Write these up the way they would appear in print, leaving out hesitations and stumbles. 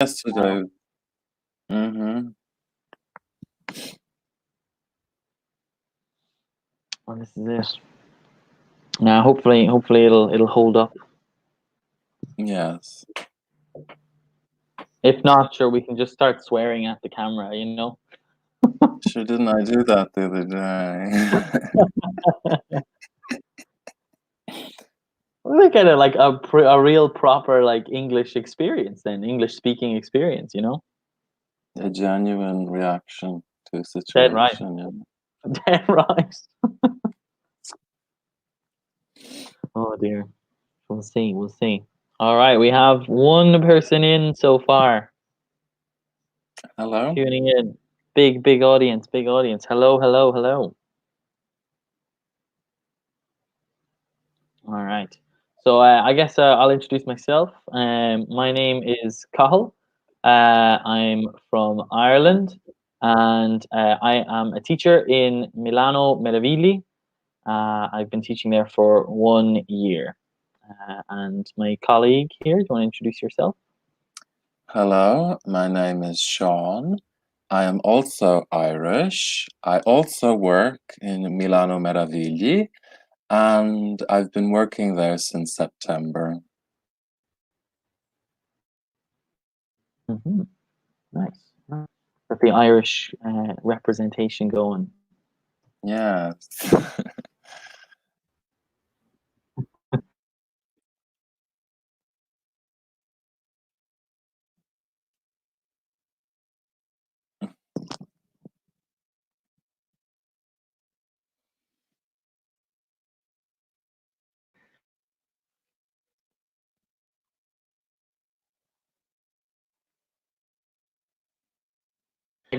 Yesterday. Mm-hmm. Well, this is it. Now, hopefully it'll hold up. Yes. If not, sure, we can just start swearing at the camera, you know? Sure, didn't I do that the other day? Look at it like a real proper like English experience, then English speaking experience, you know? A genuine reaction to a Dead right. situation. Yeah. Dead right. Oh dear. We'll see. We'll see. All right, we have one person in so far Hello. tuning in. Big audience. Big audience. Hello, hello, hello. All right. So I guess I'll introduce myself. My name is Cathal. I'm from Ireland, and I am a teacher in Milano Meravigli. I've been teaching there for 1 year. And my colleague here, do you want to introduce yourself? Hello. My name is Sean. I am also Irish. I also work in Milano Meravigli, and I've been working there since September. Mm-hmm. Nice. Nice. Got the Irish representation going. Yes.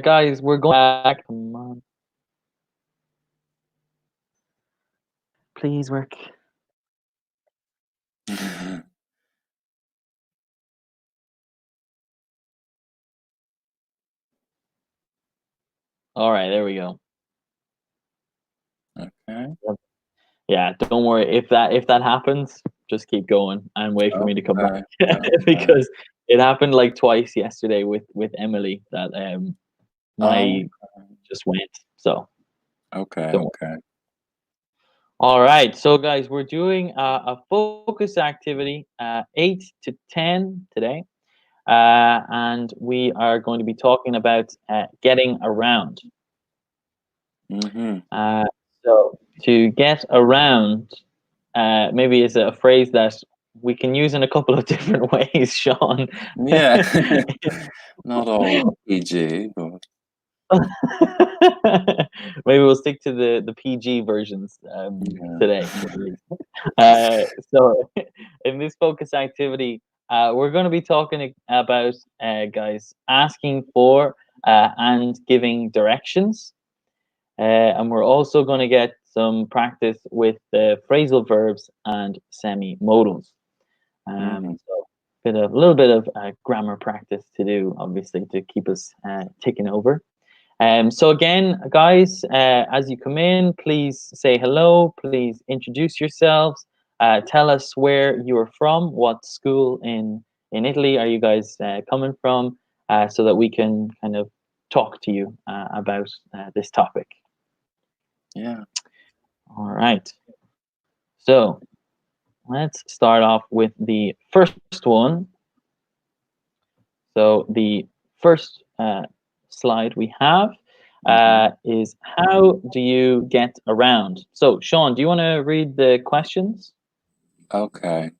Guys, we're going back. Come on. Please work. All right, there we go. Okay. Yeah, don't worry. If that happens, just keep going and wait for me to come Okay. back Okay. because it happened like twice yesterday with Emily that Oh, my just went. So okay. don't worry. Okay. All right, so guys, we're doing a focus activity 8 to 10 today, and we are going to be talking about getting around. Mm-hmm. Uh, so to get around maybe is a phrase that we can use in a couple of different ways, Sean. Yeah. Not all PG, but Maybe we'll stick to the PG versions yeah. today. Uh, so, in this focus activity, we're going to be talking about, guys, asking for and giving directions. And we're also going to get some practice with the phrasal verbs and semi-modals. Mm-hmm. So a little bit of grammar practice to do, obviously, to keep us ticking over. So again, guys, as you come in, please say hello. Please introduce yourselves. Tell us where you are from. What school in Italy are you guys coming from? So that we can kind of talk to you about this topic. Yeah. All right. So let's start off with the first one. So the first slide we have Mm-hmm. is how do you get around? So Sean, do you want to read the questions? Okay.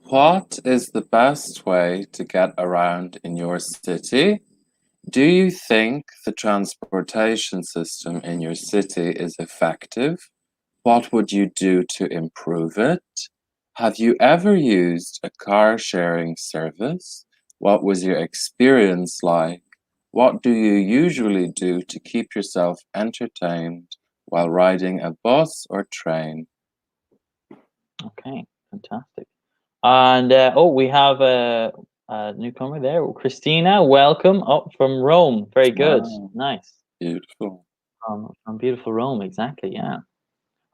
What is the best way to get around in your city? Do you think the transportation system in your city is effective? What would you do to improve it? Have you ever used a car sharing service? What was your experience like? What do you usually do to keep yourself entertained while riding a bus or train? Okay, fantastic. And we have a newcomer there, Christina. Welcome up from Rome. Very good. Wow, Nice. beautiful. From beautiful Rome, exactly. Yeah.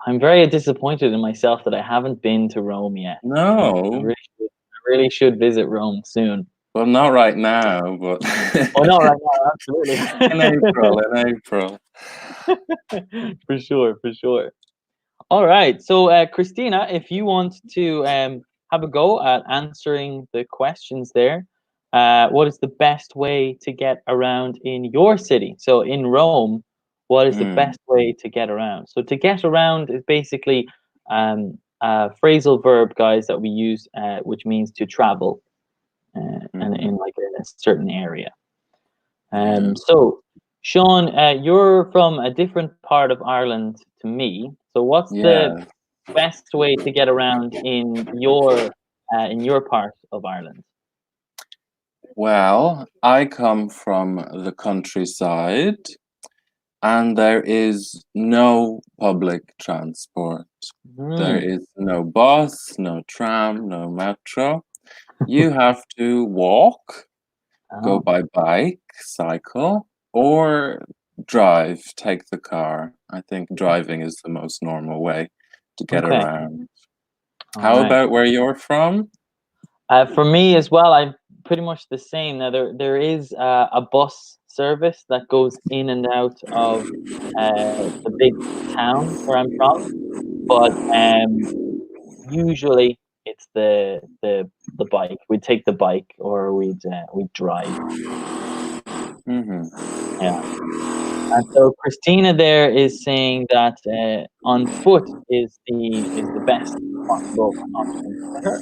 I'm very disappointed in myself that I haven't been to Rome yet. I No, really should visit Rome soon. Well, not right now, but Oh, not right now, absolutely. in April, in April. For sure, for sure. All right. So, Christina, if you want to have a go at answering the questions there, what is the best way to get around in your city? So, in Rome, what is the Mm, best way to get around? So, to get around is basically a phrasal verb, guys, that we use, which means to travel and mhm, in like a certain area. yeah. So, Sean, you're from a different part of Ireland to me. So, what's the Yeah. best way to get around in your part of Ireland? Well, I come from the countryside, and there is no public transport. There Hmm. is no bus, no tram, no metro. You have to walk, go Oh, by bike, cycle, or drive, take the car. I think driving is the most normal way to get okay. around. All How right. about where you're from? For me as well, I'm pretty much the same. Now there is a bus service that goes in and out of the big town where I'm from, but usually it's the bike. We'd take the bike or we'd drive. Hmm. Yeah. And so Christina there is saying that on foot is the best possible option for her.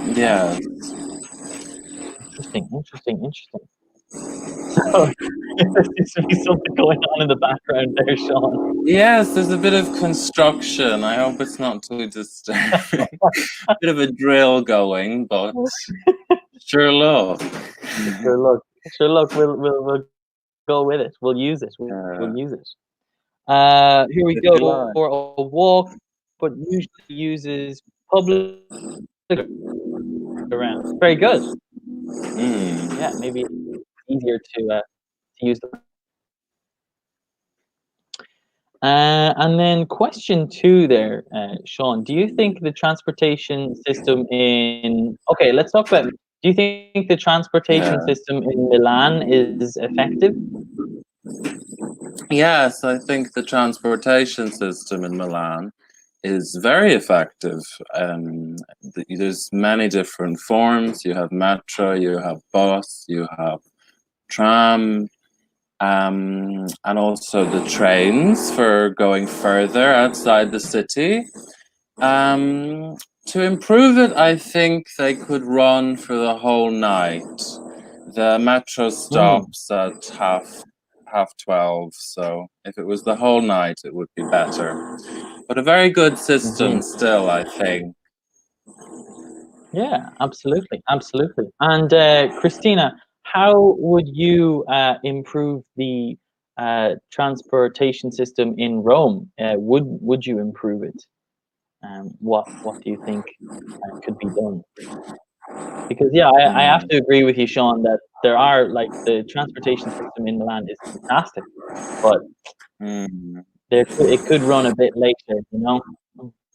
Okay. Yes. Interesting, interesting, interesting. So there seems to be something going on in the background there, Sean. Yes, there's a bit of construction. I hope it's not too disturbing. Bit of a drill going, but sure luck. Sure, look, sure, look. We'll go with it. We'll use it. Uh, We'll use it. Here we Good go luck. for a walk, but usually uses public around. Very good. Yeah, Mm. maybe it's easier to use the. And then question two there, Sean. Do you think the transportation system in okay, let's talk about. Do you think the transportation Yeah. system in Milan is effective? Yes, I think the transportation system in Milan is very effective. There's many different forms. You have metro, you have bus, you have tram, and also the trains for going further outside the city. Um, to improve it, I think they could run for the whole night. The metro Hmm. stops at half 12, so if it was the whole night, it would be better. But a very good system Hmm. still, I think. Yeah, absolutely, absolutely. And Christina, how would you improve the transportation system in Rome? Would you improve it? What do you think could be done? Because yeah, I have Mm, to agree with you, Sean, that there are like the transportation system in Milan is fantastic, but mm, it could run a bit later. You know,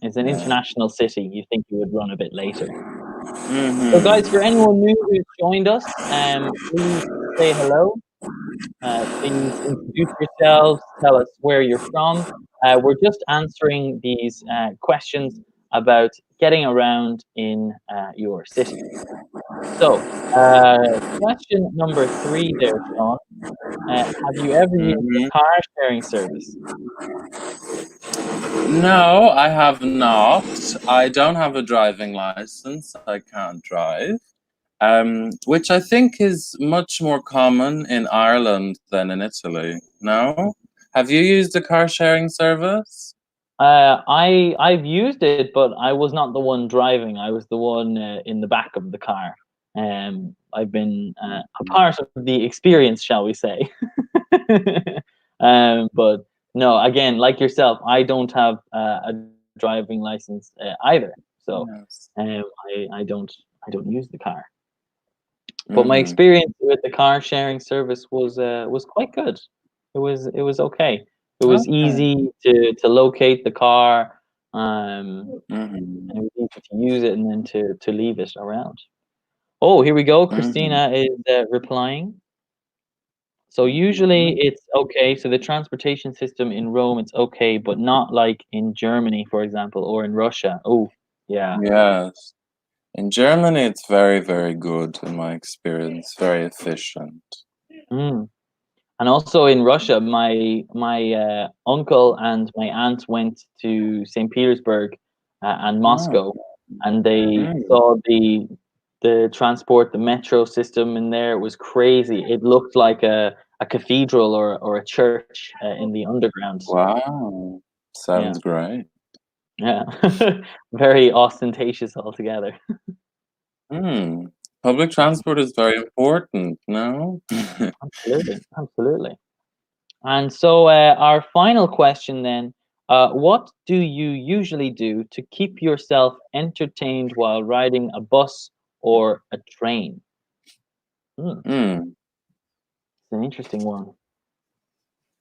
it's an yeah. international city. You think it would run a bit later. So, guys, for Hmm. anyone new who's joined us, please say hello. Please introduce yourselves. Tell us where you're from. We're just answering these questions about getting around in your city. So, question number three there, Sean. Have you ever used Hmm. a car sharing service? No, I have not. I don't have a driving license. I can't drive. Which I think is much more common in Ireland than in Italy. No? Have you used a car sharing service? I've used it, but I was not the one driving. I was the one in the back of the car. I've been a part of the experience, shall we say? But no, again, like yourself, I don't have a driving license either. So Yes. I don't use the car. But my Hmm. experience with the car sharing service was quite good. It was okay. It was Okay. easy to locate the car, and Hmm. it was easy to use it and then to leave it around. Oh, here we go. Mhm. Christina is replying. So usually Mhm. it's okay. So the transportation system in Rome, it's okay, but not like in Germany, for example, or in Russia. Oh, yeah. Yes. In Germany, it's very, very good in my experience, very efficient. Mm. And also in Russia, my uncle and my aunt went to St. Petersburg and Oh, Moscow, and they mm, saw the transport, the metro system in there. It was crazy. It looked like a cathedral or a church in the underground. wow. Yeah, Sounds great. yeah, very ostentatious altogether. Hmm. Public transport is very important, no? Absolutely, absolutely. And so, our final question then, what do you usually do to keep yourself entertained while riding a bus or a train? Hmm, Hmm. it's an interesting one.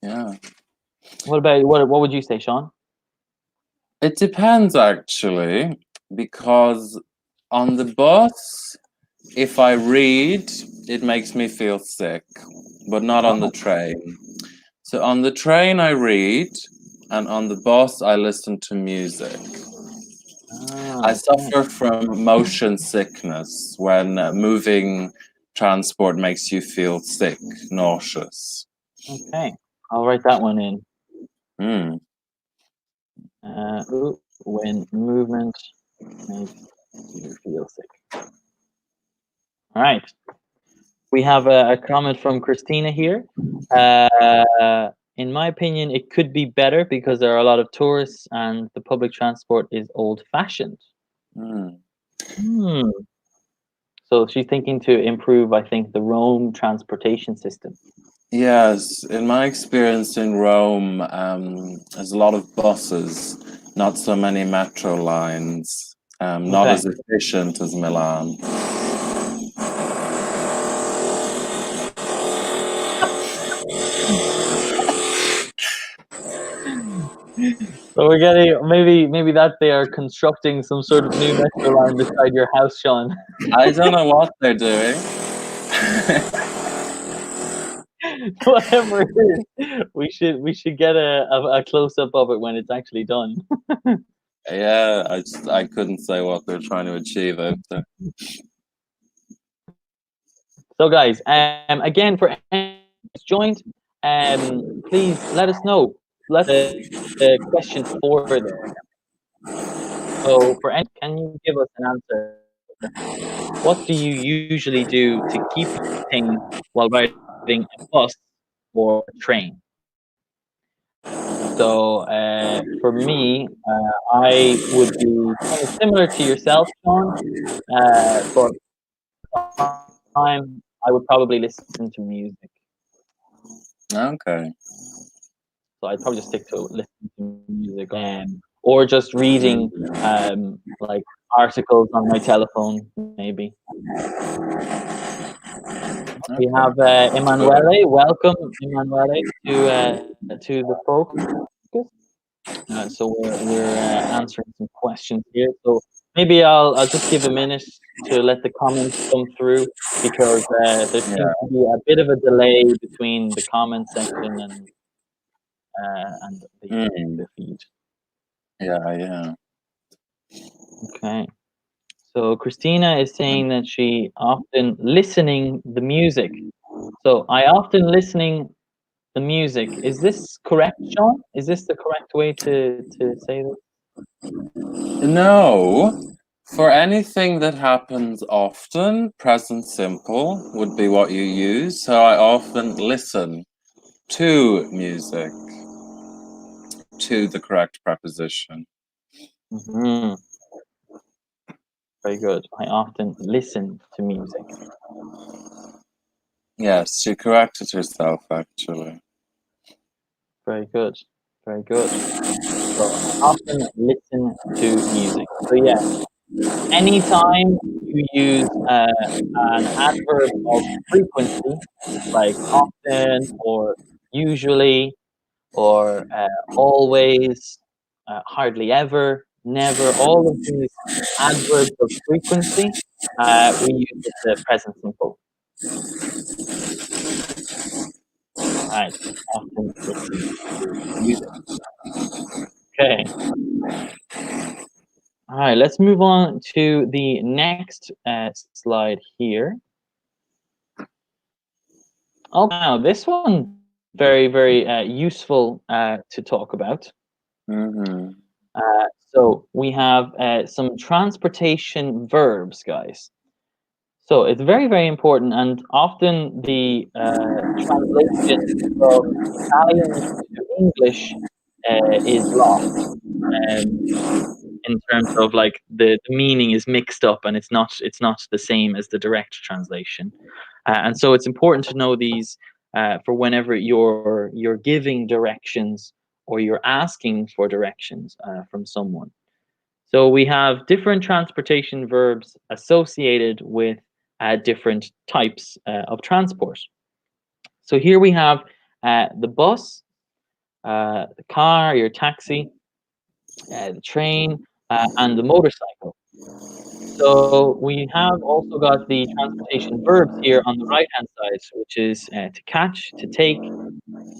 Yeah. What about what would you say, Sean? It depends actually, because on the bus, if I read, it makes me feel sick, but not on the Oh, train. So on the train, I read, and on the bus, I listen to music. I okay, suffer from motion sickness when moving transport makes you feel sick, nauseous. okay. I'll write that one in. Hmm. When movement makes you feel sick. All right. We have a comment from Christina here. In my opinion, it could be better because there are a lot of tourists and the public transport is old-fashioned. Hmm. Hmm. So she's thinking to improve, I think, the Rome transportation system. Yes, in my experience in Rome, there's a lot of buses, not so many metro lines, not Okay. as efficient as Milan. So we're getting maybe that they are constructing some sort of new metro line beside your house, Sean. I don't know what they're doing. Whatever it is, we should get a close up of it when it's actually done. Yeah, I couldn't say what they're trying to achieve out there. So, guys, again, for anyone who's joined, please let us know. Let the question 4 there. So, for any, can you give us an answer? What do you usually do to keep entertained while riding a bus or a train? So, for me, I would be kind of similar to yourself, Sean, but time I would probably listen to music. Okay. So I'd probably just stick to listening to music, or just reading Mm, like articles on my telephone, maybe. We okay. have That's good. Emanuele. Welcome, Emanuele, to the focus. So we're answering some questions here. So maybe I'll just give a minute to let the comments come through because there Yeah. seems to be a bit of a delay between the comment section and Mm, the feed. yeah, yeah. Okay. So Christina is saying that she often listening the music. So I often listening the music. Is this correct, Sean? Is this the correct way to say this? No, for anything that happens often, present simple would be what you use. So I often listen to music, to the correct preposition. Hmm. Very good. I often listen to music. Yes, she corrected herself actually. Very good. Very good. So I often listen to music. So yeah, anytime you use an adverb of frequency, like often or usually or always, hardly ever, never, all of these adverbs of frequency. we use the present simple. Right. Often listen to music. Okay. All right. Let's move on to the next slide here. Oh, now this one very useful to talk about. Mm-hmm. So we have some transportation verbs, guys. So it's very important, and often the translation from Italian to English is lost in terms of like the meaning is mixed up, and it's not the same as the direct translation. And so it's important to know these for whenever you're giving directions or you're asking for directions from someone. So we have different transportation verbs associated with different types of transport. So here we have the bus, the car, your taxi, the train, and the motorcycle. So we have also got the transportation verbs here on the right hand side, which is to catch, to take,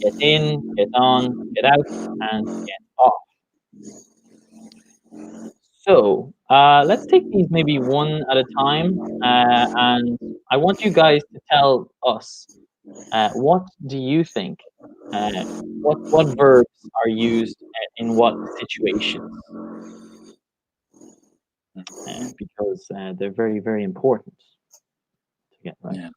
get in, get on, get out, and get off. So let's take these maybe one at a time, and I want you guys to tell us what do you think? Uh, what verbs are used in what situations? Because they're very important to get right. Yeah.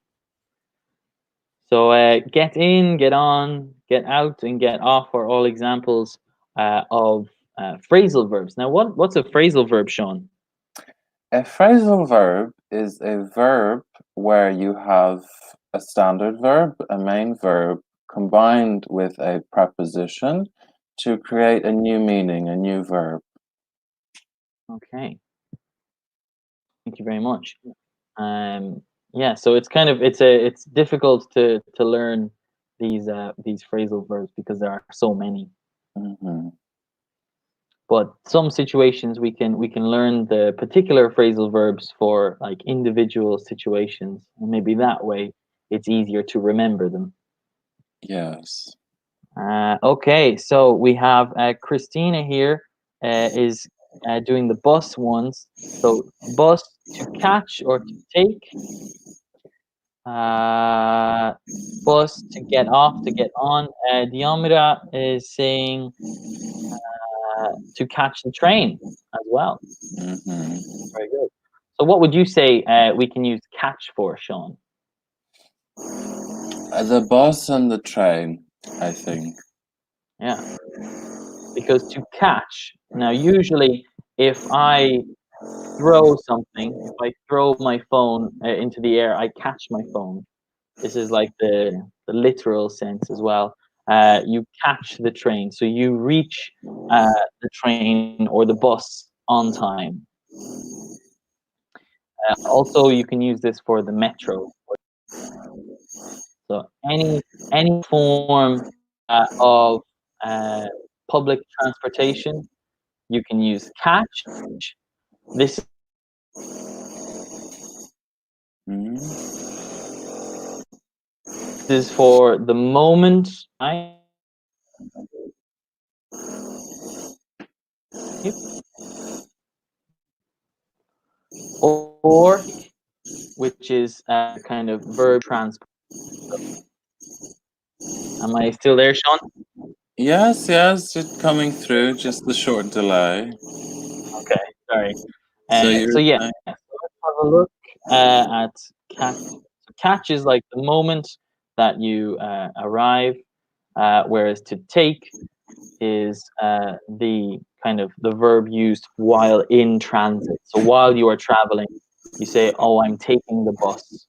So get in, get on, get out, and get off are all examples of phrasal verbs. Now, what's a phrasal verb, Sean? A phrasal verb is a verb where you have a standard verb, a main verb, combined with a preposition to create a new meaning, a new verb. Okay, thank you very much. Yeah, so it's difficult to learn these phrasal verbs because there are so many. Mm-hmm. But some situations we can learn the particular phrasal verbs for like individual situations, and maybe that way it's easier to remember them. Yes. Okay, so we have Christina here is doing the bus ones. So bus, to catch or to take, uh, bus, to get off, to get on. Diomira is saying to catch the train as well. Mm-hmm. Very good. So what would you say we can use catch for, Sean? The bus and the train, I think. Yeah, because to catch, now usually if I throw something, if I throw my phone into the air, I catch my phone. This is like the literal sense as well. You catch the train, so you reach the train or the bus on time. Also, you can use this for the metro. So any form of uh, public transportation, you can use catch. This Mm-hmm. is for the moment, right? Or which is kind of verb transport. Am I still there, Sean? Yes, yes, it's coming through, just the short delay. Okay, sorry. So So you're yeah, saying, so let's have a look at catch. So catch is like the moment that you arrive, whereas to take is the kind of the verb used while in transit. So while you are traveling, you say, "Oh, I'm taking the bus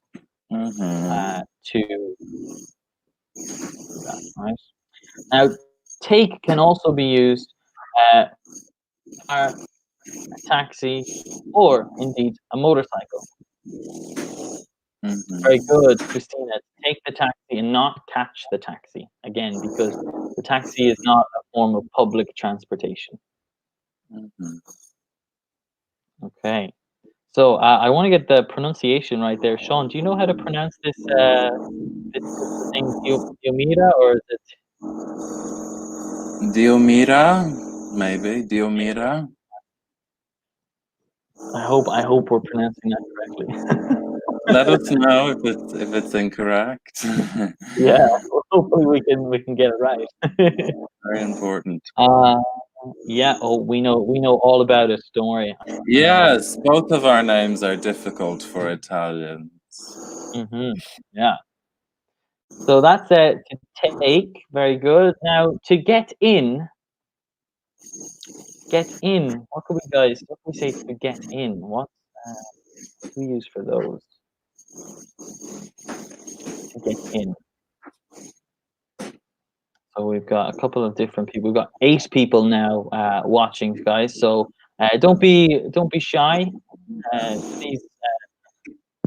mm-hmm. to that." Right now, take can also be used uh, a taxi, or indeed a motorcycle. Very Mm-hmm. good, Christina. Take the taxi and not catch the taxi again, because the taxi is not a form of public transportation. Mm-hmm. Okay. So I want to get the pronunciation right there. Sean, do you know how to pronounce this thing, Diomira, or is it? Diomira, maybe Diomira. I hope we're pronouncing that correctly. Let us know if it's incorrect. Yeah, well, hopefully we can get it right. Very important. uh, yeah. Oh, we know all about it. Don't worry. Um, Yes, both of our names are difficult for Italians. yeah. So that's to take. Very good. Now to get in. Get in. What could we guys? What can we say to get in? Uh, what do we use for those? To get in. So we've got a couple of different people. We've got 8 people now watching, guys. So don't be shy. Please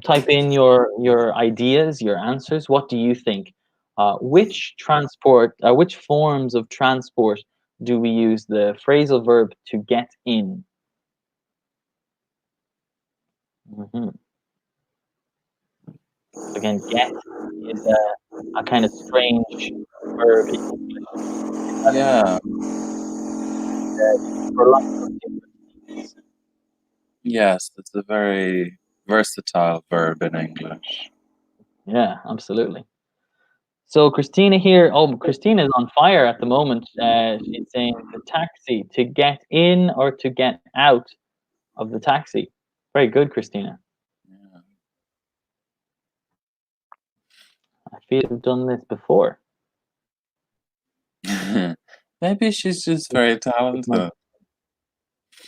type in your ideas, your answers. What do you think? Which forms of transport do we use the phrasal verb to get in? hmm Again, get is a kind of strange verb in English. It has Yeah, used for lots of different things. yes, it's a very versatile verb in English. Yeah, absolutely. So Christina here, Christina's on fire at the moment. She's saying the taxi, to get in or to get out of the taxi. Very good, Christina. I feel you've done this before. Yeah. Maybe she's just very This might, talented.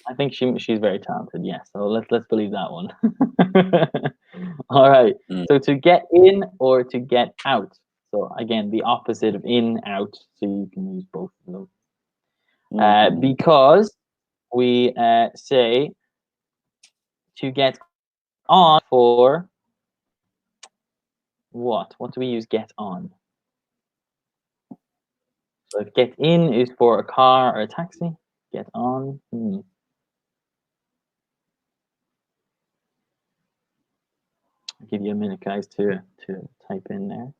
I think she's very talented. Yes, so let's believe that one. All right. Mm. So to get in or to get out. So again, the opposite of in, out. So you can use both of those. Mhm. Because we say to get on for what? What do we use get on? So if get in is for a car or a taxi, get on. I'll give you a minute, guys, to type in there.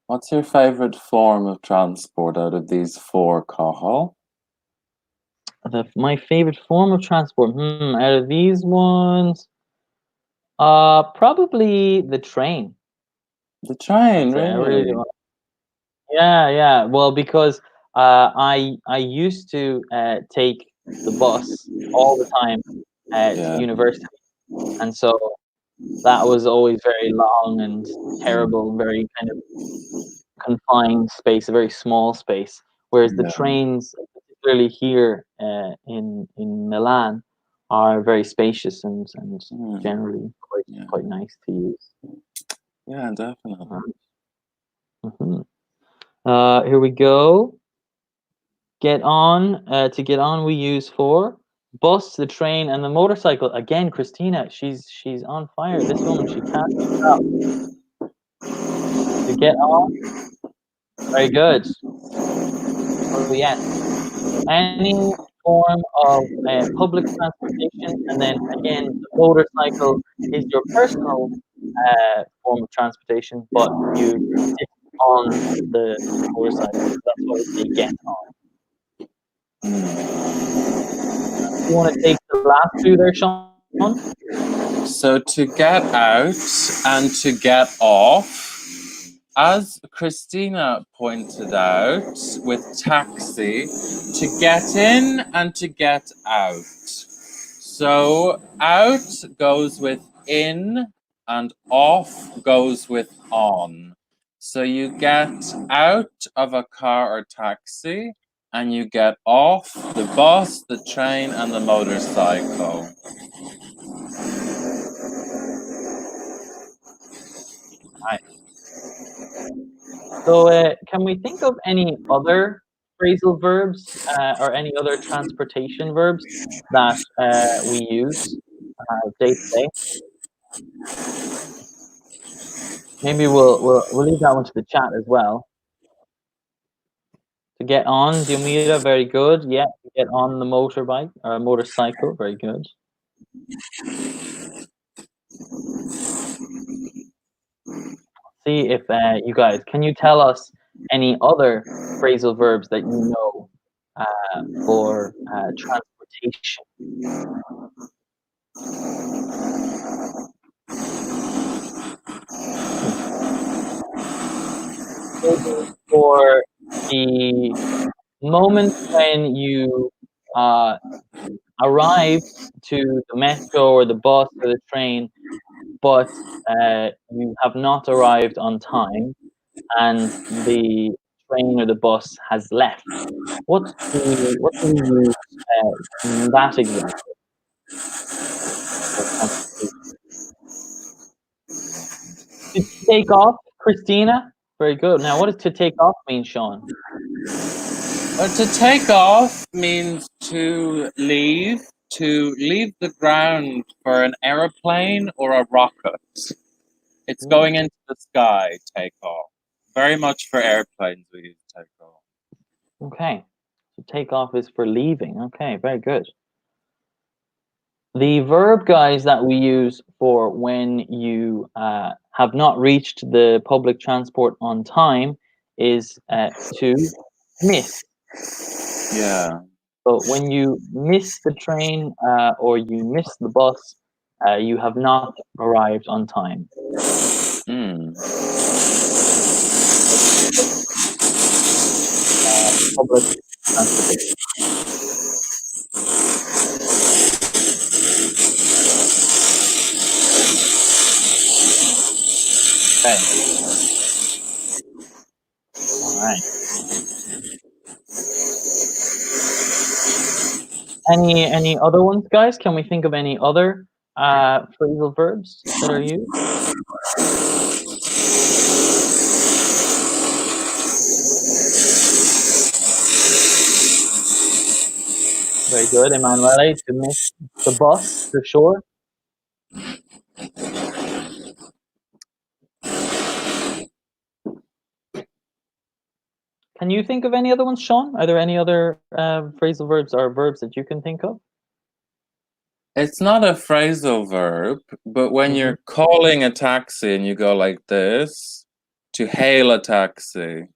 What's your favorite form of transport out of these four, Cathal? My favorite form of transport. Out of these ones, probably the train. The train, I'd say I really really? do. Yeah, yeah. Well, because I used to take the bus all the time to Yeah. university, and so that was always very long and terrible, very kind of confined space, a very small space. Whereas the Yeah. trains, particularly here in Milan, are very spacious and Mm, generally quite yeah. quite nice to use. Yeah, definitely. Mhm. Here we go. Get on. To get on, we use for bus, the train, and the motorcycle. Again, Christina, she's on fire. This woman, she can't stop. To get on, very good. So yes, any form of public transportation, and then again, the motorcycle is your personal form of transportation, but you sit on the motorcycle. So that's why we say get on. Mm. You want to take the last two there, Sean? So to get out and to get off, as Christina pointed out with taxi, to get in and to get out. So out goes with in and off goes with on. So you get out of a car or taxi and you get off the bus, the train, and the motorcycle. Right. So, can we think of any other phrasal verbs or any other transportation verbs that we use day to day? Maybe we'll leave that one to the chat as well. To get on, Diomira, very good. Yeah, to get on the motorbike or motorcycle, very good. See if you guys, can you tell us any other phrasal verbs that you know for transportation? Maybe for the moment when you arrive to the metro or the bus or the train, but you have not arrived on time and the train or the bus has left. What do we use in that example for transportation? To take off, Christina? Very good. Now, what does to take off mean, Sean? To take off means to leave the ground for an aeroplane or a rocket. It's Ooh, going into the sky, take off. Very much for airplanes we use take off. okay. To take off is for leaving. Okay, very good. The verb, guys, that we use for when you have not reached the public transport on time is to miss. Yeah. So when you miss the train or you miss the bus, you have not arrived on time. Mm. Public transportation. Okay. All right. Any other ones, guys? Can we think of any other phrasal verbs that are used? Very good, Emanuele. To miss the bus for sure. Can you think of any other ones, Sean? Are there any other phrasal verbs or verbs that you can think of? It's not a phrasal verb, but when Mm-hmm. you're calling a taxi and you go like this, to hail a taxi.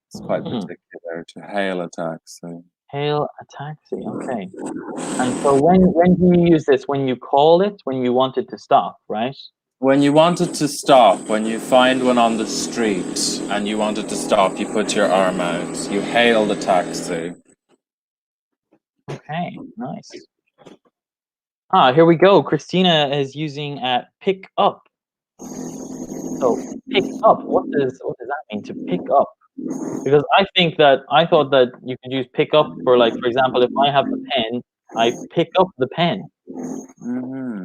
It's quite Mm-hmm. particular, to hail a taxi. Hail a taxi. Okay. And so when do you use this? When you call it, when you want it to stop, right? When you wanted to stop, when you find one on the street and you wanted to stop, you put your arm out. You hail the taxi. Okay, nice. Ah, here we go. Christina is using pick up. So pick up. What does that mean to pick up? Because I thought that you could use pick up for, like, for example, if I have the pen, I pick up the pen. Mm-hmm.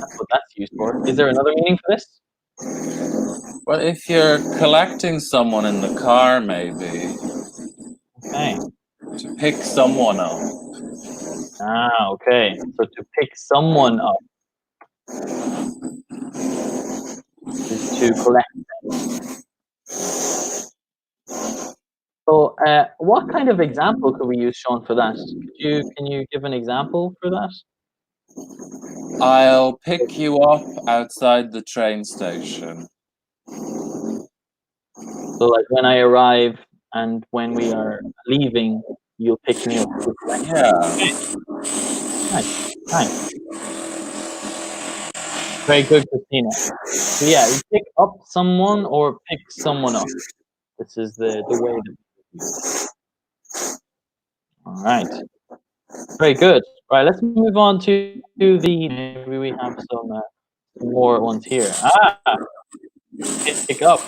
That's what that's used for. Is there another meaning for this? Well, if you're collecting someone in the car, maybe, Okay. to pick someone up. Ah, okay. So to pick someone up is to collect. So, what kind of example could we use, Sean, for that? Can you give an example for that? I'll pick you up outside the train station. So, like, when I arrive and when we are leaving, you'll pick me up to collect. Yeah. Okay, nice, nice, very good, Christina. So yeah, you pick up someone or pick someone up. This is the way that we use it. All right, very good. All right, let's move on to the. Maybe we have some more ones here. Ah, pick up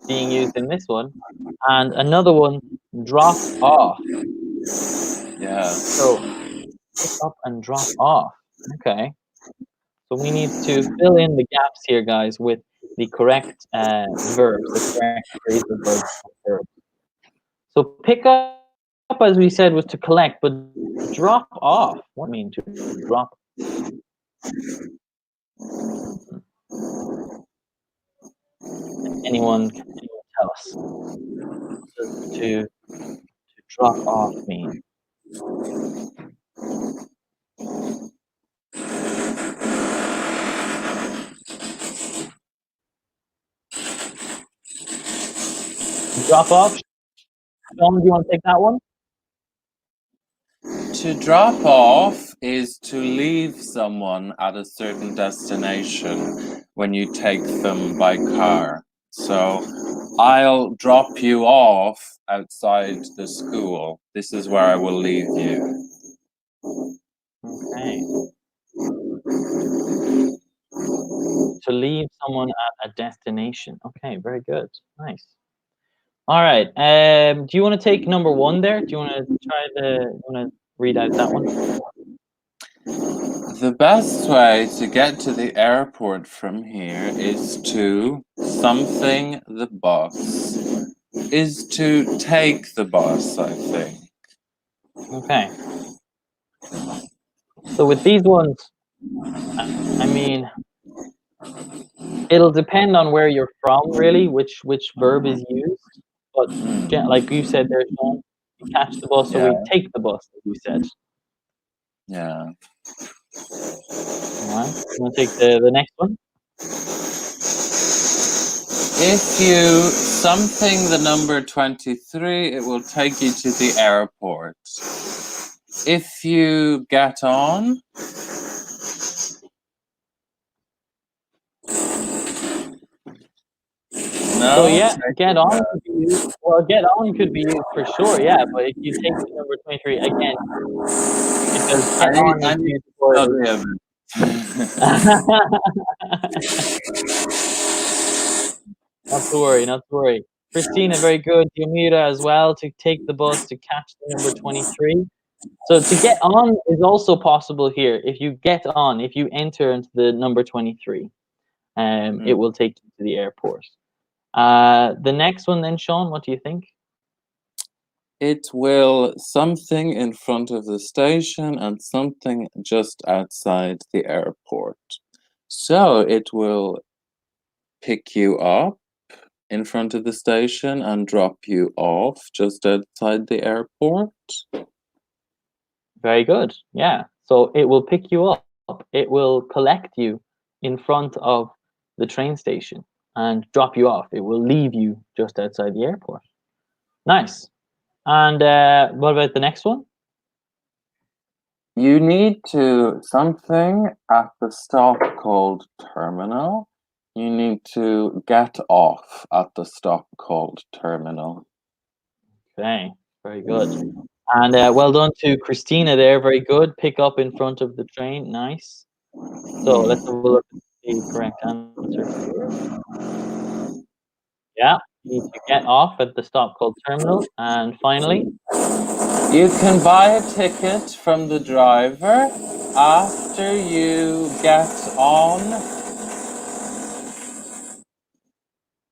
being used in this one, and another one, drop off. Yeah. So pick up and drop off. Okay. So we need to fill in the gaps here, guys, with the correct verbs, the correct phrasal verbs. So pick up, as we said, was to collect, but drop off. What do you mean to drop? Anyone tell us? To drop off mean? To drop off? Sean, do you want to take that one? To drop off is to leave someone at a certain destination when you take them by car. So I'll drop you off outside the school. This is where I will leave you. Okay. To leave someone at a destination. Okay, very good. Nice. All right. Do you want to take number one there? Do you want to read out that one? The best way to get to the airport from here is to something the bus. Is to take the bus, I think. Okay. So with these ones, I mean, it'll depend on where you're from, really, which verb is used. But like you said there, Sean, we catch the bus or Yeah, we take the bus, as you said. yeah. All right. You want to take the next one? If you something the number 23, it will take you to the airport. If you get on, So no, yeah, take get it on back. could be used. Well, get on could be used for sure, yeah. But if you take the number 23 again, because get on I is need used to for. study a bit. Not to worry, not to worry. Christina, very good. Yamira as well to take the bus to catch the number 23. So to get on is also possible here. If you get on, if you enter into the number 23, it will take you to the airport. The next one then, Sean, what do you think? It will something in front of the station and something just outside the airport. So it will pick you up in front of the station and drop you off just outside the airport. Very good. Yeah. So it will pick you up. It will collect you in front of the train station and drop you off. It will leave you just outside the airport. Nice. And what about the next one? You need to something at the stop called terminal. You need to get off at the stop called terminal. Okay. Very good. And well done to Christina there. Very good. Pick up in front of the train. Nice. So let's have a look at the correct answer here. Yeah, you need to get off at the stop called terminal. And finally, You can buy a ticket from the driver after you get on.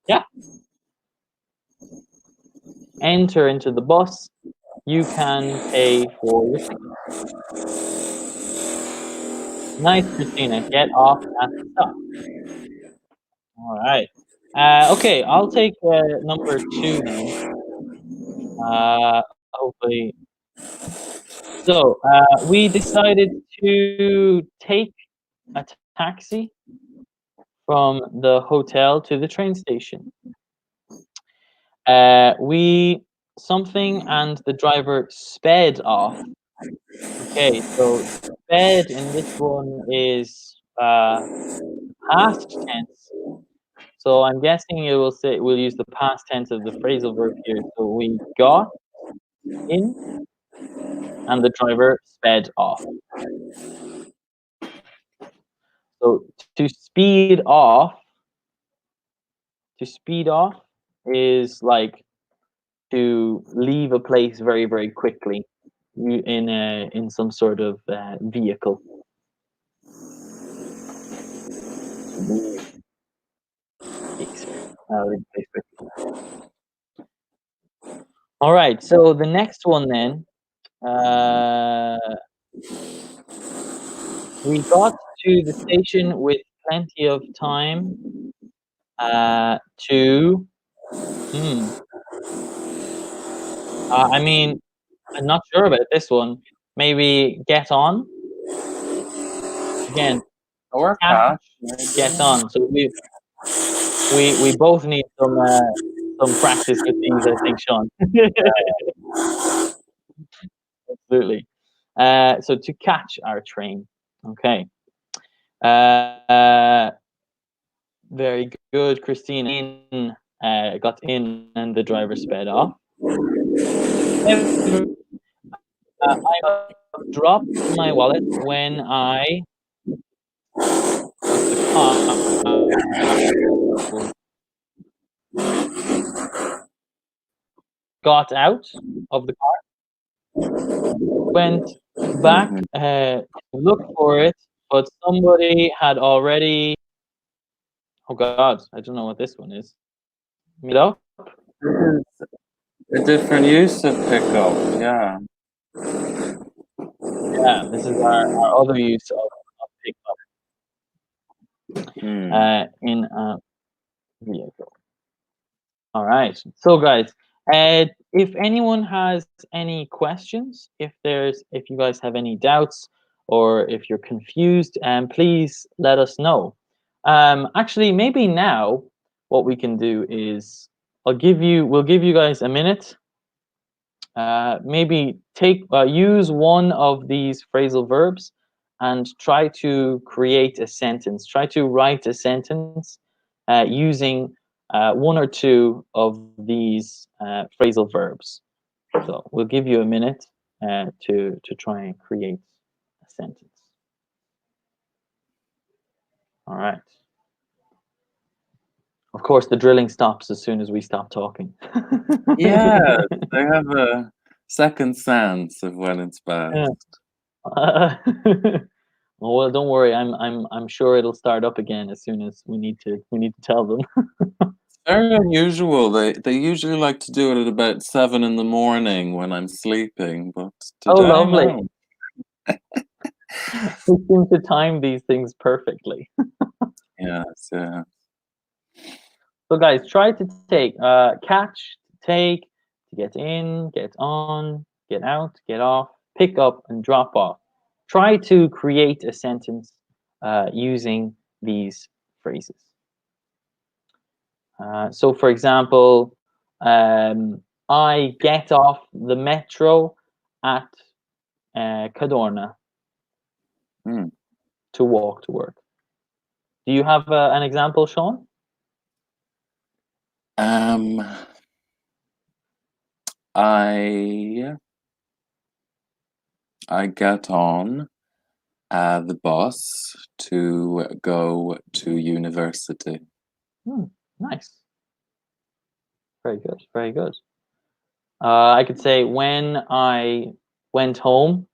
yeah, enter into the bus. You can pay for your ticket. Nice, Christina. Get off at the stop. All right. Okay, I'll take number two then. Hopefully. So we decided to take a taxi from the hotel to the train station. We something and the driver sped off. Okay, so sped in this one is past tense. So I'm guessing it will say we'll use the past tense of the phrasal verb here. So we got in and the driver sped off. So to speed off is like to leave a place very, very quickly in some sort of vehicle. Leave the place quickly. All right. So the next one then, we got to the station with plenty of time to Hmm. I mean, I'm not sure about this one. Maybe get on again. Or Catch, catch, maybe. get on. So we both need some practice with these, I think, Sean. Absolutely. So to catch our train. Okay. Uh, very good, Christine. Got in, and the driver sped off. However, I dropped my wallet when I of the car got out of the car, went back Mhm. to look for it, but somebody had already. Oh God, I don't know what this one is. Meet up. This is a different use of pickup, yeah. Yeah, this is our other use of pickup Hmm. in a vehicle. All right. So guys, if anyone has any questions, if you guys have any doubts or if you're confused, please let us know. Actually, maybe now what we can do is we'll give you guys a minute. Maybe use one of these phrasal verbs and try to create a sentence. Try to write a sentence using one or two of these phrasal verbs. So we'll give you a minute to try and create a sentence. All right. Of course, the drilling stops as soon as we stop talking. Yeah, they have a second sense of when it's Yeah. best. Oh, well, don't worry. I'm sure it'll start up again as soon as we need to tell them. Very unusual. They usually like to do it at about 7 in the morning when I'm sleeping, but Oh, today, lovely. no. We seem to time these things perfectly. Yes, yeah. So, guys, try to take catch, take, to get in, get on, get out, get off, pick up, and drop off. Try to create a sentence using these phrases. So, for example, I get off the metro at Cadorna Hmm. to walk to work. Do you have an example, Sean? Um, I I get on the bus to go to university. Hmm, nice. Very good. Very good. I could say when I went home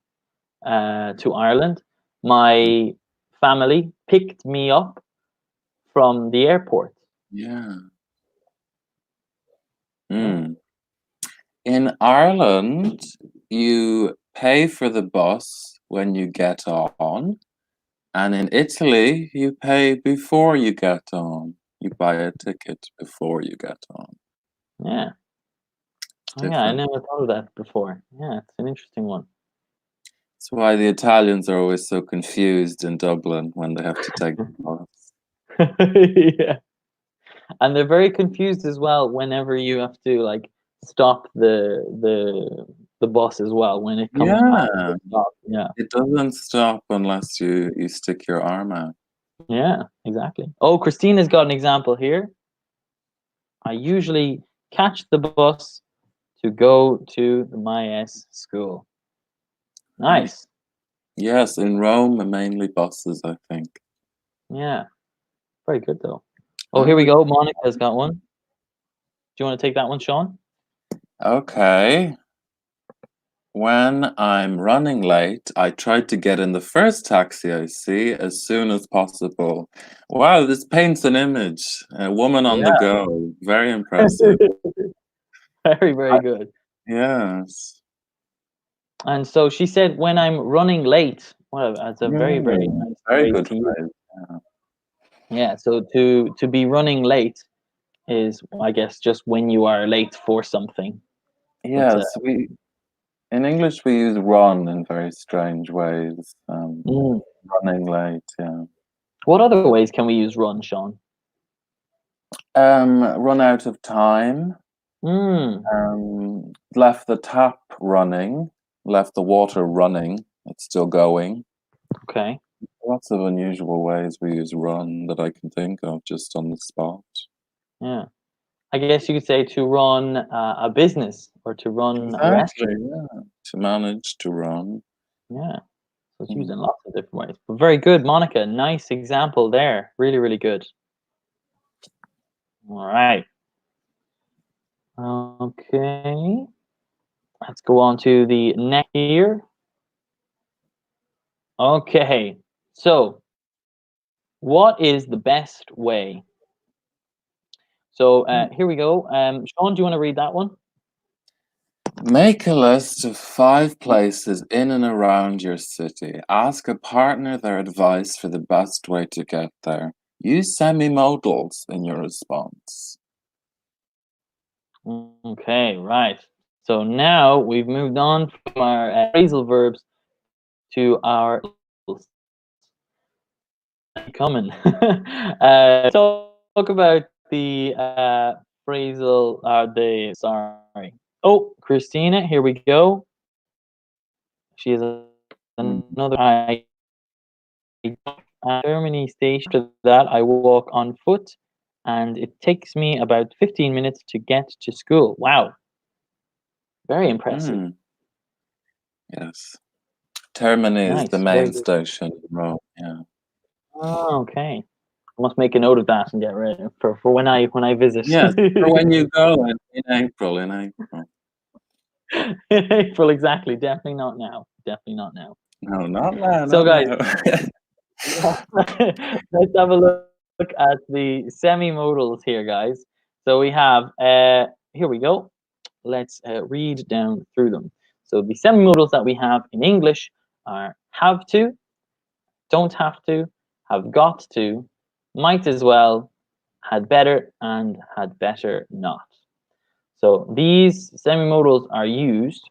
to Ireland, my family picked me up from the airport. Yeah. Yeah. Hmm. In Ireland, you pay for the bus when you get on, and in Italy, you pay before you get on. You buy a ticket before you get on. Yeah. It's Oh, yeah. I different. never thought of that before. Yeah, it's an interesting one. That's why the Italians are always so confused in Dublin when they have to take the bus. Yeah. And they're very confused as well whenever you have to like stop the bus as well when it comes past the Yeah, stop. Yeah. it doesn't stop unless you stick your arm out. Yeah, exactly. Oh, Christina's got an example here. I usually catch the bus to go to the MyS school. Hmm. Nice. Yes, in Rome, mainly buses, I think. Yeah. Very good though. Oh, here we Oh, go. Monica's got one. Do you want to take that one, Sean? okay. When I'm running late, I try to get in the first taxi I see as soon as possible. Wow, this paints an image. A woman on the Yeah. go. Very impressive. Very, I, very good. yes. And so she said, when I'm running late. Well, that's a very, very nice Very phrase good to use. phrase. Yeah. Yeah. So to be running late is, I guess, just when you are late for something. But Yes, we in English we use run in very strange ways. mm, Running late, yeah. what other ways can we use run, Sean? Run out of time. Mm, Left the tap running, left the water running. It's still going. okay. Lots of unusual ways we use run that I can think of just on the spot. Yeah. I guess you could say to run a business or to run a Exactly, restaurant. yeah. To manage to run. Yeah. So it's used in Mm. lots of different ways. But very good, Monica. Nice example there. Really, really good. All right. Okay. Let's go on to the next here. Okay. So, what is the best way? So, here we go. Sean, do you want to read that one? Make a list of 5 places in and around your city. Ask a partner their advice for the best way to get there. Use semi-modals in your response. Okay, right. So now we've moved on from our phrasal verbs to our coming. Talk about the phrasal, the sorry. Oh, Christina, here we go. She has Mm. another. I Germany station. After that, I walk on foot, and it takes me about 15 minutes to get to school. Wow, very impressive. Mm. Yes. Termini is the Nice, very main good. station in Rome. Yeah. Oh, okay. I must make a note of that and get ready for when I visit. Yes. For when you go in April. In April. April, exactly. Definitely not now. Definitely not now. No, not now. So, Not guys, now. let's have a look at the semi-modals here, guys. So we have, here we go. Let's read down through them. So the semi-modals that we have in English are have to, don't have to, have got to, might as well, had better, and had better not. So these semi-modals are used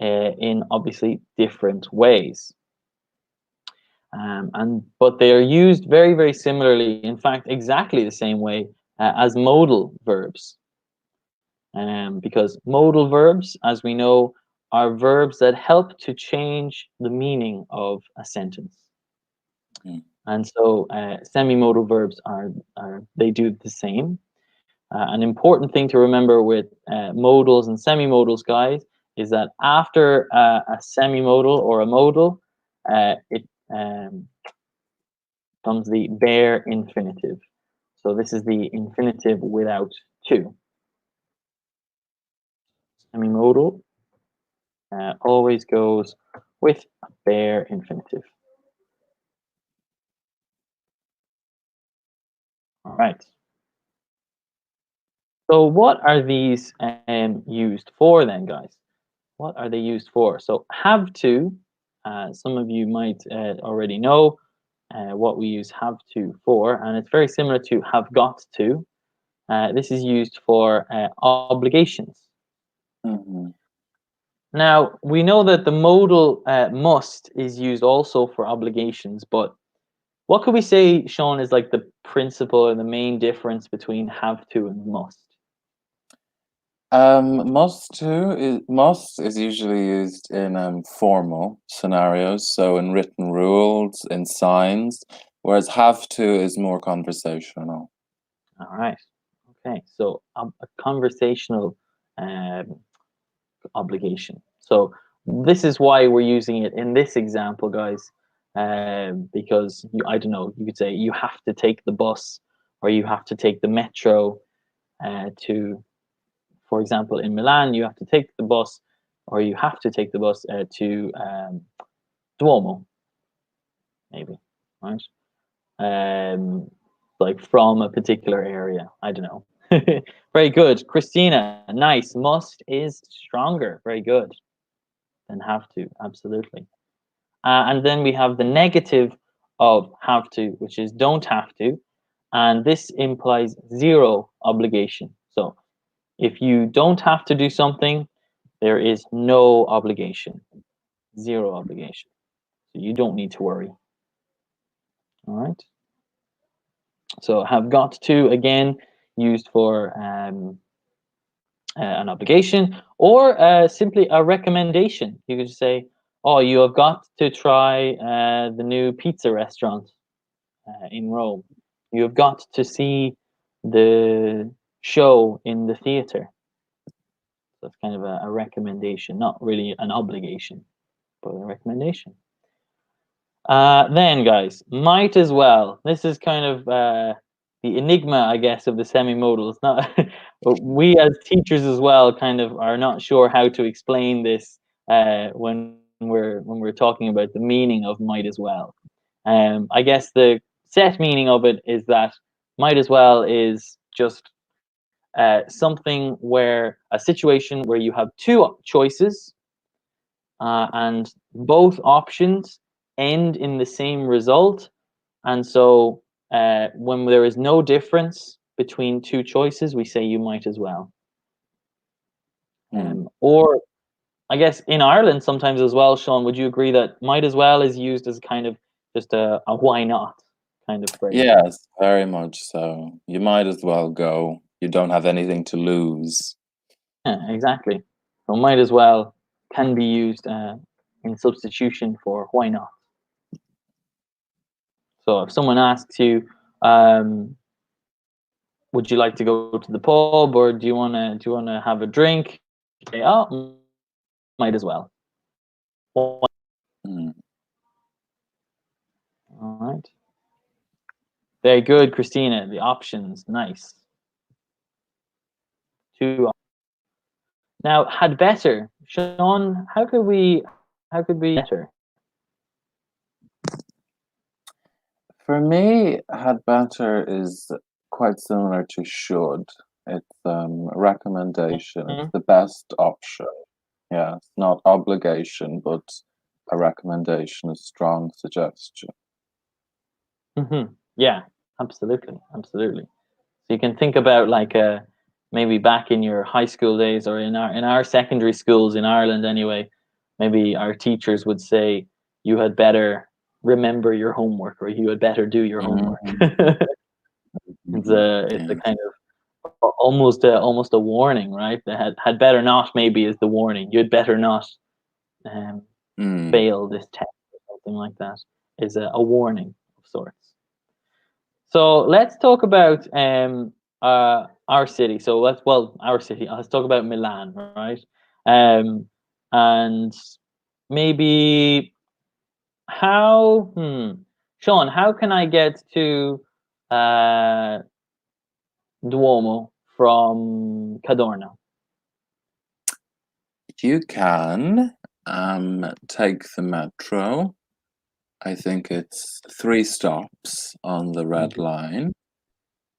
in obviously different ways. But they are used very, very similarly, in fact, exactly the same way as modal verbs. Because modal verbs, as we know, are verbs that help to change the meaning of a sentence. Mm. And so semi-modal verbs are they do the same. An important thing to remember with modals and semi-modals, guys, is that after a semi-modal or a modal, it comes the bare infinitive. So this is the infinitive without to. Semi-modal always goes with a bare infinitive. All right. So what are these used for then, guys? What are they used for? So have to, some of you might already know what we use have to for, and it's very similar to have got to. This is used for obligations. Mhm. Now, we know that the modal must is used also for obligations, but what could we say, Sean, is like the principle and the main difference between have to and must? Must is usually used in formal scenarios, so in written rules, in signs, whereas have to is more conversational. All right. Okay. So a conversational um, obligation. So this is why we're using it in this example, guys, because I don't know, you could say you have to take the bus or you have to take the metro to, for example, in Milan, you have to take the bus or you have to take the bus to Duomo, maybe, right? Um, like from a particular area. I don't know. Very good. Christina, nice. Must is stronger. Very good than have to. Absolutely. And then we have the negative of have to, which is don't have to. and this implies zero obligation. So if you don't have to do something, there is no obligation, zero obligation. So you don't need to worry. All right. So have got to, again, used for an obligation, or simply a recommendation. You could just say, "Oh, you have got to try the new pizza restaurant in Rome. You have got to see the show in the theater." So it's kind of a recommendation, not really an obligation, but a recommendation. Then, guys, might as well. This is kind of the enigma, I guess, of the semi-modal. It's not. We as teachers as well kind of are not sure how to explain this when we're talking about the meaning of might as well. I guess the set meaning of it is that might as well is just something where a situation where you have two choices and both options end in the same result. And so when there is no difference between two choices, we say you might as well. Or I guess in Ireland sometimes as well, Sean, would you agree that might as well is used as kind of just a why not kind of phrase? Yes, very much so. You might as well go. You don't have anything to lose. Yeah, exactly. So might as well can be used in substitution for why not. So if someone asks you, would you like to go to the pub, or do you wanna have a drink? You say, oh, might as well. All Mm. right. Very good, Christina. The options, nice. Two. Now, had better, Sean. How could we better? For me, had better is quite similar to should. It's a recommendation. It's Mhm. the best option. Yeah, it's not obligation, but a recommendation, a strong suggestion. Yeah, absolutely, absolutely. So you can think about like maybe back in your high school days, or in our secondary schools in Ireland anyway, maybe our teachers would say you had better remember your homework, or you had better do your homework. Mhm, It's a yeah. kind of almost a warning, right? They had better not, maybe, is the warning. You'd better not um, Mm. fail this test or something like that. Is a warning of sorts. So let's talk about our city. So our city. Let's talk about Milan, right? And maybe how, Sean, how can I get to uh, Duomo from Cadorna? You can take the metro. I think it's 3 stops on the Red Mhm.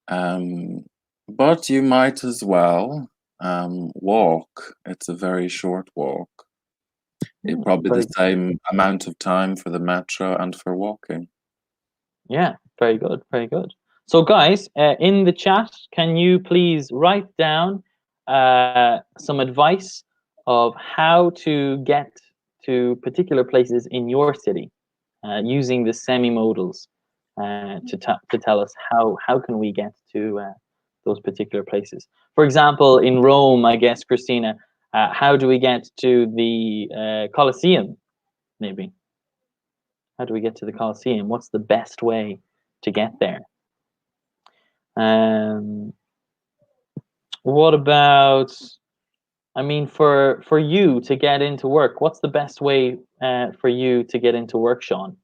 Line. But you might as well walk. It's a very short walk. Probably the Very same amount of time for the metro and for walking. Yeah, very good, very good. So, guys, in the chat, can you please write down some advice of how to get to particular places in your city using the semi-modals to tell us how can we get to those particular places. For example, in Rome, I guess, Christina, how do we get to the Colosseum? Maybe. How do we get to the Colosseum? What's the best way to get there? Um, what about, I mean, for you to get into work, what's the best way for you to get into work, Sean?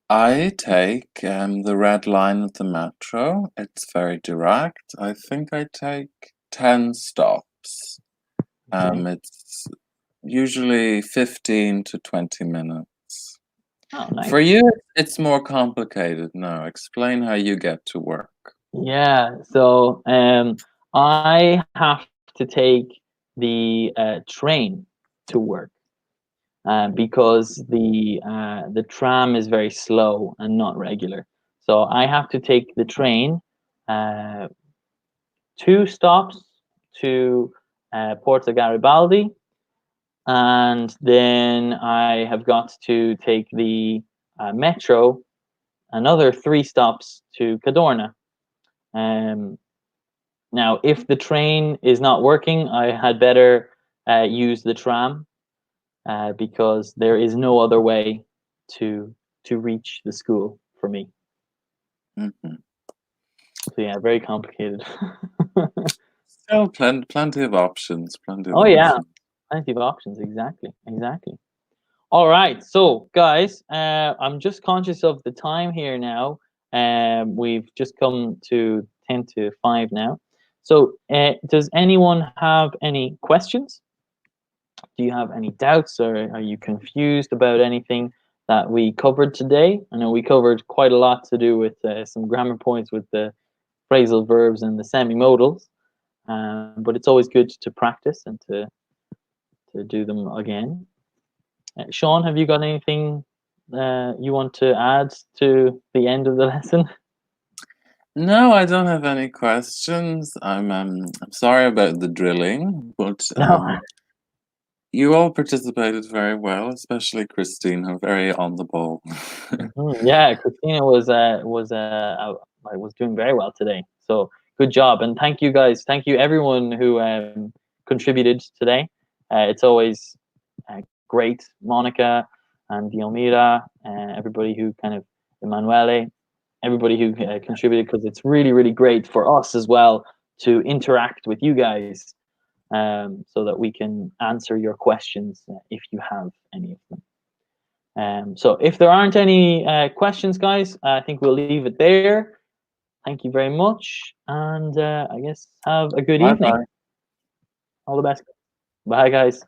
I take the Red Line of the metro. It's very direct. I think I take 10 stops. Okay. It's usually 15 to 20 minutes. Oh, For nice. you, it's more complicated. No, explain how you get to work. Yeah. So I have to take the train to work because the tram is very slow and not regular. So I have to take the train 2 stops to Porta Garibaldi, and then I have got to take the metro another 3 stops to Cadorna. Now, if the train is not working, I had better use the tram because there is no other way to reach the school for me. Mhm. So yeah, very complicated. Still plenty of options. Plenty of Oh yeah, options. plenty of options. Exactly, exactly. All right, so guys, I'm just conscious of the time here now. We've just come to 10 to 5 now. So, does anyone have any questions? Do you have any doubts, or are you confused about anything that we covered today? I know we covered quite a lot to do with some grammar points with the phrasal verbs and the semi-modals, but it's always good to practice and to do them again. Sean, have you got anything you want to add to the end of the lesson? No, I don't have any questions. I'm sorry about the drilling, but No. you all participated very well, especially Christina, very on the ball. Yeah, Christina was doing very well today. So good job, and thank you guys. Thank you everyone who contributed today. It's always great, Monica and Diomira, everybody who kind of Emanuele, everybody who contributed, because it's really great for us as well to interact with you guys, so that we can answer your questions if you have any of them. So if there aren't any questions, guys, I think we'll leave it there. Thank you very much, and I guess have a good Bye evening. bye. All the best. Bye, guys.